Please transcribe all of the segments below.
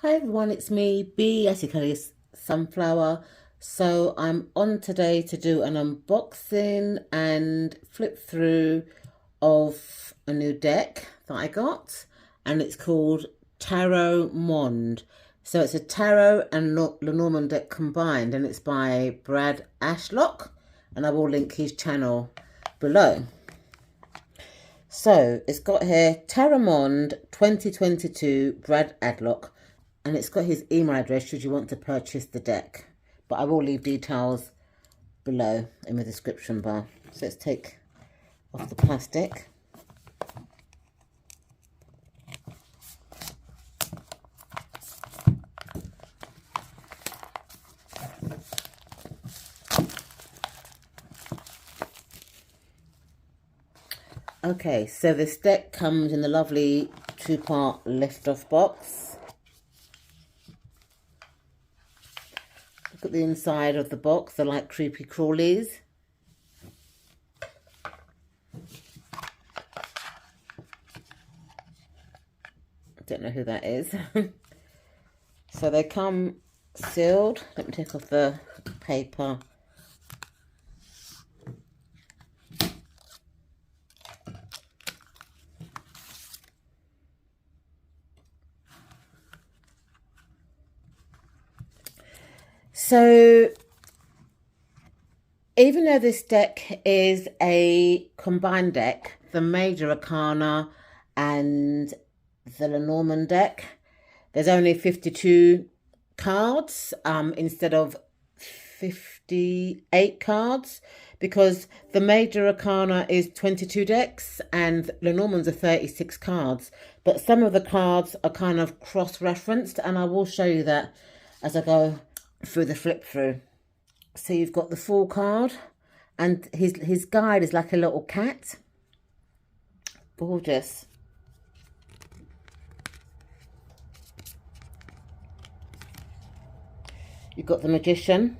Hi everyone, it's me, B, as you can see, Sunflower. So I'm on today to do an unboxing and flip through of a new deck that I got, and it's called Taro Mond. So it's a tarot and Lenormand deck combined, and it's by Brad Ashlock, and I will link his channel below. So it's got here Taramond 2022 Brad Adlock, and it's got his email address should you want to purchase the deck. But I will leave details below in the description bar. So let's take off the plastic. Okay, so this deck comes in the lovely two-part lift-off box. Look at the inside of the box. They're like creepy crawlies. I don't know who that is. So they come sealed. Let me take off the paper. So, even though this deck is a combined deck, the major Arcana and the Lenormand deck, there's only 52 cards instead of 58 cards, because the major Arcana is 22 decks and Lenormand's are 36 cards. But some of the cards are kind of cross-referenced, and I will show you that as I go through the flip through. So you've got the full card, and his guide is like a little cat. Gorgeous. You've got the Magician,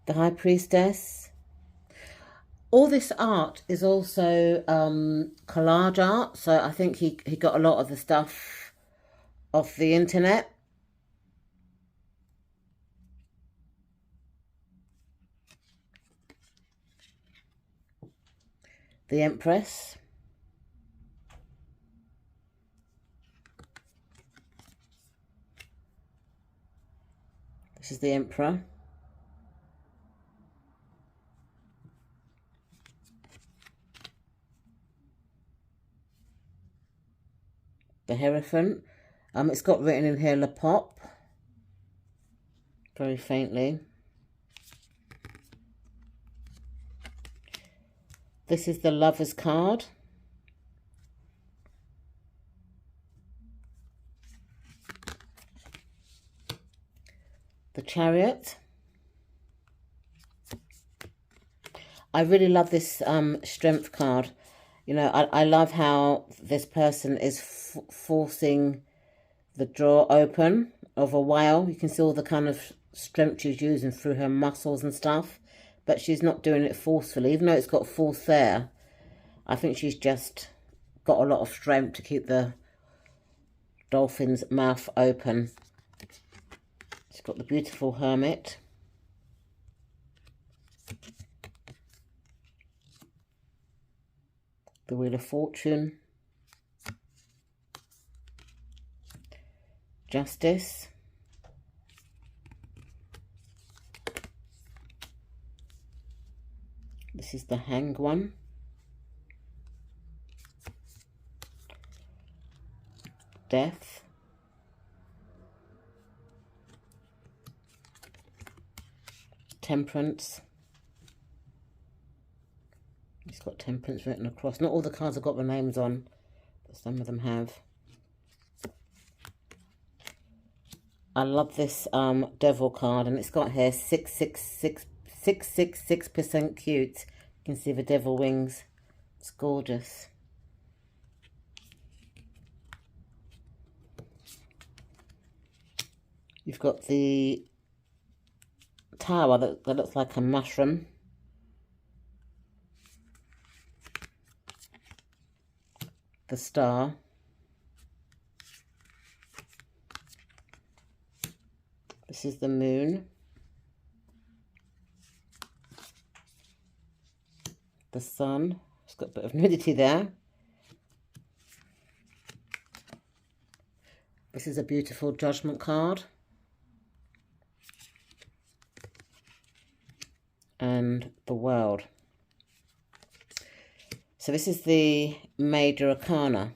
the High Priestess. All this art is also collage art, so I think he got a lot of the stuff off the internet. The Empress. This is the Emperor. The Hierophant. It's got written in here La Pop, very faintly. This is the Lover's card. The Chariot. I really love this Strength card. You know, I love how this person is forcing the drawer open of a whale. You can see all the kind of strength she's using through her muscles and stuff. But she's not doing it forcefully. Even though it's got force there, I think she's just got a lot of strength to keep the dolphin's mouth open. She's got the beautiful Hermit. The Wheel of Fortune. Justice. This is the Hanged One. Death. Temperance. It's got Temperance written across. Not all the cards have got the names on, but some of them have. I love this Devil card, and it's got here 666% cute. You can see the devil wings. It's gorgeous. You've got the tower that looks like a mushroom. the Star, this is the Moon, the Sun, it's got a bit of nudity there, this is a beautiful Judgment card, and the World. So this is the Major Arcana.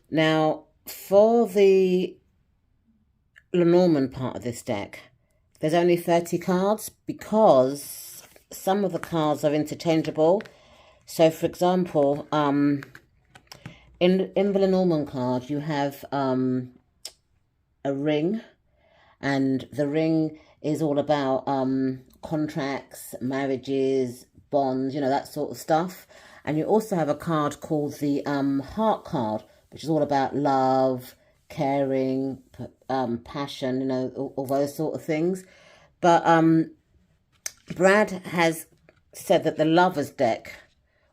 Now, for the Lenormand part of this deck, there's only 30 cards because some of the cards are interchangeable. So, for example, in the Lenormand card, you have a ring, and the ring is all about contracts, marriages, bonds, you know, that sort of stuff. And you also have a card called the Heart card, which is all about love, caring, passion, you know, all those sort of things. But Brad has said that the Lovers deck,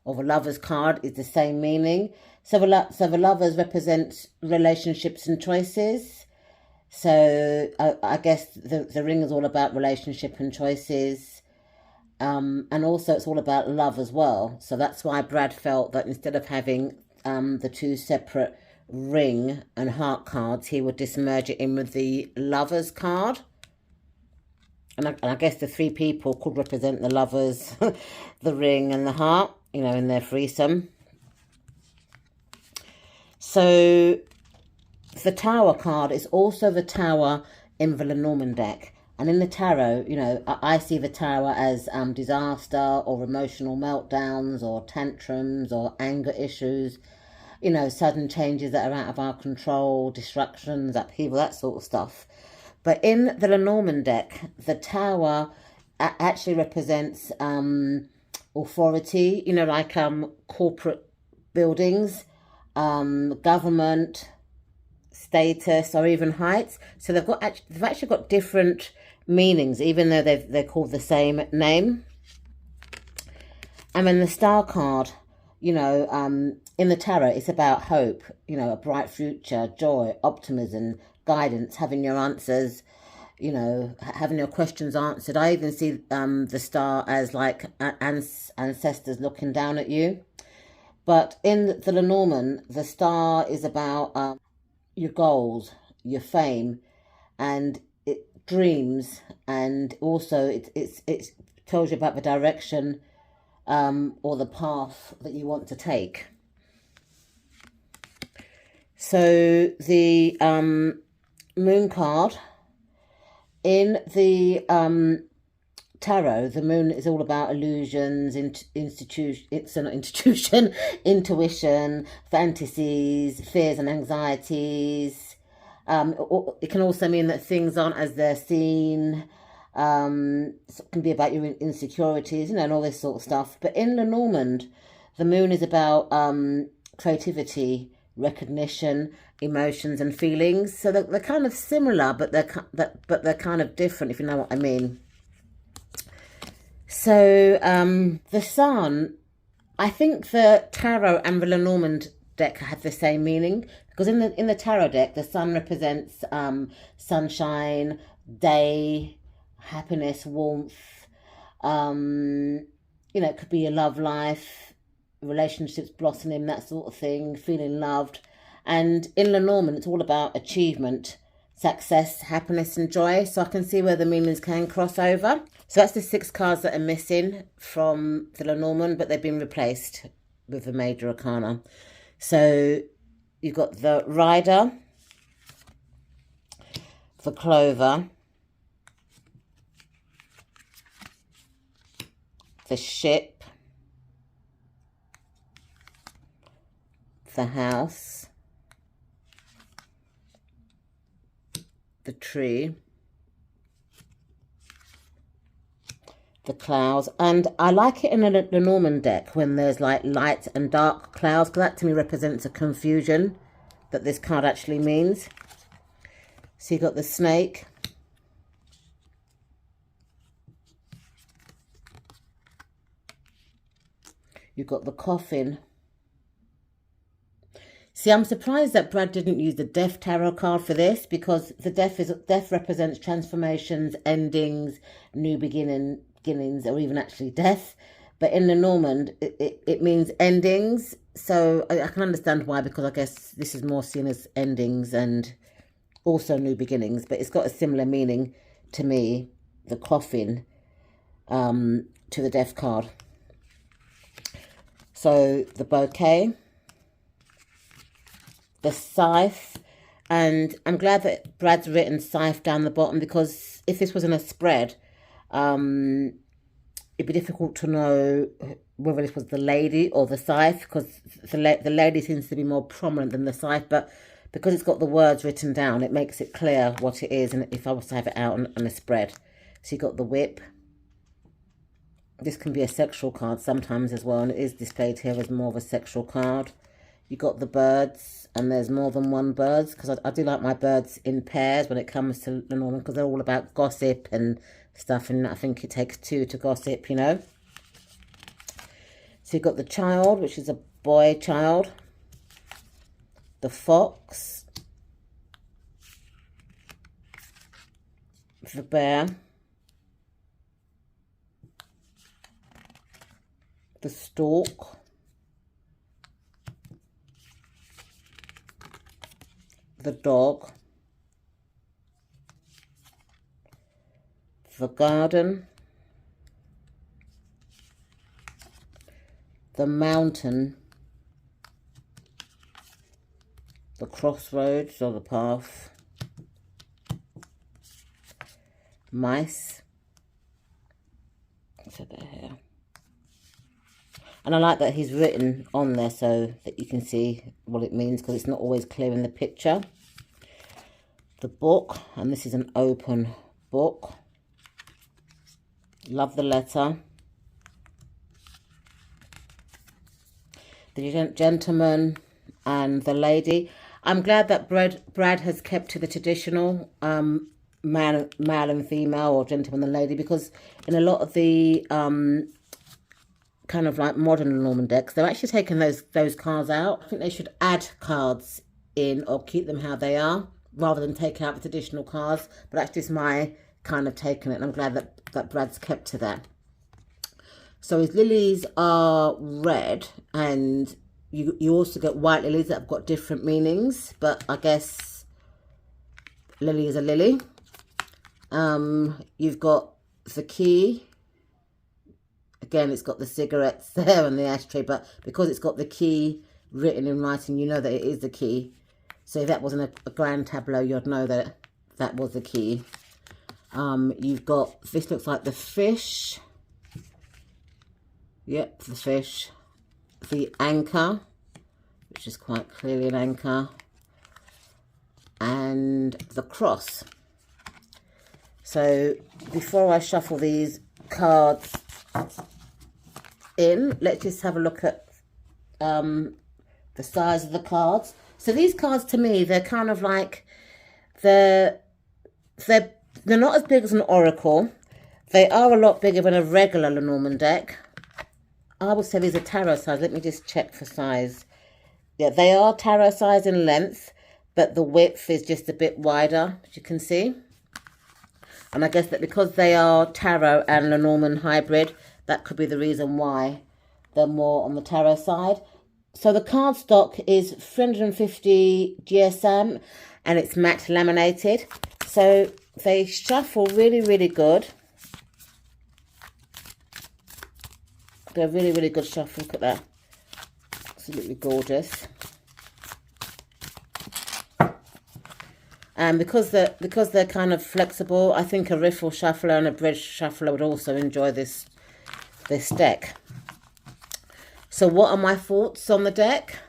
or the Lovers card, is the same meaning. So the Lovers represent relationships and choices. So I guess the ring is all about relationship and choices. And also it's all about love as well. So that's why Brad felt that instead of having the two separate ring and heart cards, he would just merge it in with the Lovers card. And I guess the three people could represent the Lovers, the ring and the heart, you know, in their threesome. So the Tower card is also the Tower in the Lenormand deck. And in the Tarot, you know, I see the Tower as disaster or emotional meltdowns or tantrums or anger issues, you know, sudden changes that are out of our control, distractions, upheaval, that sort of stuff. But in the Lenormand deck, the Tower actually represents authority, you know, like corporate buildings, government, status, or even heights. So they've actually got different meanings, even though they're called the same name. And then the Star card, you know, in the Tarot, it's about hope, you know, a bright future, joy, optimism, guidance, having your answers, you know, having your questions answered. I even see the Star as like ancestors looking down at you. But in the Lenormand, the Star is about your goals, your fame, and dreams, and also it tells you about the direction or the path that you want to take. So the Moon card in the Tarot, the Moon is all about illusions, intuition, fantasies, fears and anxieties. It can also mean that things aren't as they're seen. It can be about your insecurities, you know, and all this sort of stuff. But in Lenormand, the Moon is about creativity, recognition, emotions, and feelings. So they're kind of similar, but they're kind of different, if you know what I mean. So the Sun, I think the Tarot and the Lenormand deck have the same meaning, because in the Tarot deck, the Sun represents sunshine, day, happiness, warmth. You know, it could be your love life, relationships blossoming, that sort of thing, feeling loved. And in Lenormand, it's all about achievement, success, happiness, and joy. So I can see where the meanings can cross over. So that's the 6 cards that are missing from the Lenormand, but they've been replaced with the Major Arcana. So you've got the Rider, the Clover, the Ship, the House, the Tree, the Clouds. And I like it in a Lenormand deck when there's like light and dark clouds, because that to me represents a confusion that this card actually means. So you've got the Snake, you've got the Coffin, See, I'm surprised that Brad didn't use the Death Tarot card for this, because the death represents transformations, endings, new beginnings, or even actually death. But in Lenormand, it means endings. So I can understand why, because I guess this is more seen as endings and also new beginnings. But it's got a similar meaning to me, the coffin, to the death card. So the bouquet, the scythe, and I'm glad that Brad's written scythe down the bottom, because if this was in a spread, it'd be difficult to know whether this was the lady or the scythe, because the lady seems to be more prominent than the scythe, but because it's got the words written down, it makes it clear what it is, and if I was to have it out on a spread. So you got the whip. This can be a sexual card sometimes as well, and it is displayed here as more of a sexual card. You got the birds, and there's more than one birds, because I do like my birds in pairs when it comes to Lenormand, because they're all about gossip and stuff, and I think it takes two to gossip, you know. So you've got the child, which is a boy child, the fox, the bear, the stork, the dog, the garden, the mountain, the crossroads or the path, mice. So they're here. And I like that he's written on there so that you can see what it means, because it's not always clear in the picture. The book, and this is an open book. Love the letter. The gentleman and the lady. I'm glad that Brad has kept to the traditional male and female, or gentleman and lady, because in a lot of the kind of like modern Lenormand decks, they're actually taking those cards out. I think they should add cards in, or keep them how they are, rather than take out the traditional cards. But that's just my kind of take on it, and I'm glad that Brad's kept to that. So his lilies are red, and you also get white lilies that have got different meanings, but I guess lily is a lily. You've got the key. Again, it's got the cigarettes there and the ashtray, but because it's got the key written in writing, you know that it is the key. So if that wasn't a grand tableau, you'd know that that was the key. You've got, this looks like the fish. Yep, the fish. The anchor, which is quite clearly an anchor. And the cross. So before I shuffle these cards in, let's just have a look at the size of the cards. So these cards, to me, they're kind of like, they're not as big as an oracle. They are a lot bigger than a regular Lenormand deck. I would say these are tarot size. Let me just check for size. Yeah, they are tarot size in length, but the width is just a bit wider, as you can see. And I guess that because they are tarot and Lenormand hybrid, that could be the reason why they're more on the tarot side. So the cardstock is 350 GSM, and it's matte laminated. So they shuffle really, really good. They're really, really good shuffle. Look at that. Absolutely gorgeous. And because they're kind of flexible, I think a riffle shuffler and a bridge shuffler would also enjoy this deck. So what are my thoughts on the deck?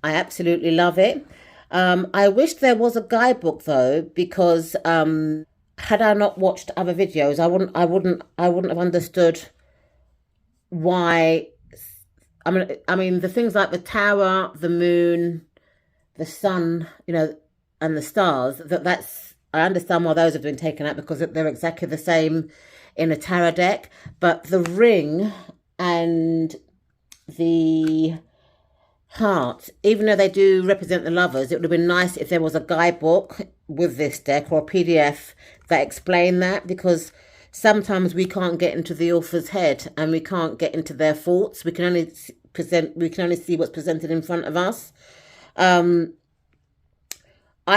I absolutely love it. I wish there was a guidebook though, because had I not watched other videos, I wouldn't have understood why. I mean the things like the tower, the moon, the sun, you know, and the stars, I understand why those have been taken out, because they're exactly the same in a tarot deck. But the ring and the Heart. Even though they do represent the lovers, it would have been nice if there was a guidebook with this deck or a PDF that explained that, because sometimes we can't get into the author's head and we can't get into their thoughts. We can only see what's presented in front of us. I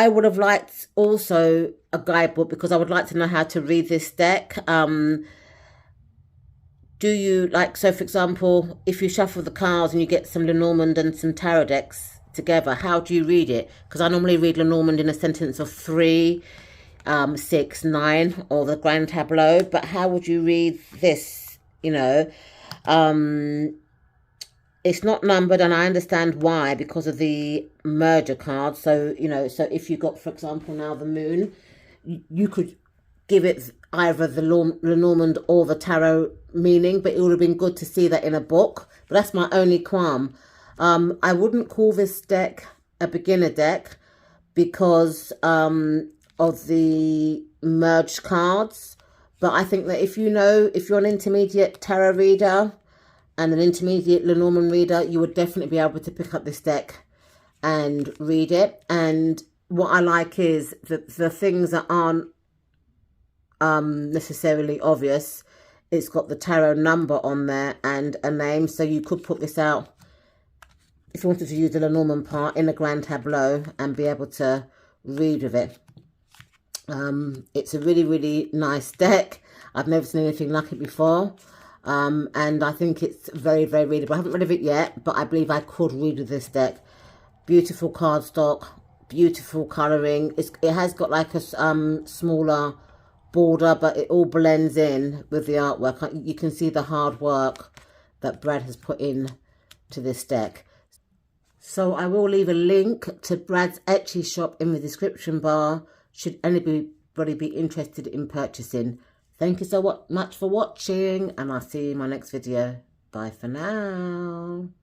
would have liked also a guidebook, because I would like to know how to read this deck. Do you, like, so for example, if you shuffle the cards and you get some Lenormand and some Tarot decks together, how do you read it? Because I normally read Lenormand in a sentence of 3, 6, 9, or the Grand Tableau. But how would you read this? You know, it's not numbered, and I understand why, because of the merger card. So, you know, so if you got, for example, now the Moon, you could give it either the Lenormand or the Tarot meaning, but it would have been good to see that in a book. But that's my only qualm. I wouldn't call this deck a beginner deck because of the merged cards. But I think that if you're an intermediate tarot reader and an intermediate Lenormand reader, you would definitely be able to pick up this deck and read it. And what I like is that the things that aren't necessarily obvious, it's got the tarot number on there and a name, so you could put this out if you wanted to use the Lenormand part in a Grand Tableau and be able to read with it. It's a really, really nice deck. I've never seen anything like it before, and I think it's very, very readable. I haven't read of it yet, but I believe I could read with this deck. Beautiful cardstock, beautiful colouring. It has got like a smaller border, but it all blends in with the artwork. You can see the hard work that Brad has put in to this deck. So I will leave a link to Brad's Etsy shop in the description bar should anybody be interested in purchasing. Thank you so much for watching, and I'll see you in my next video. Bye for now.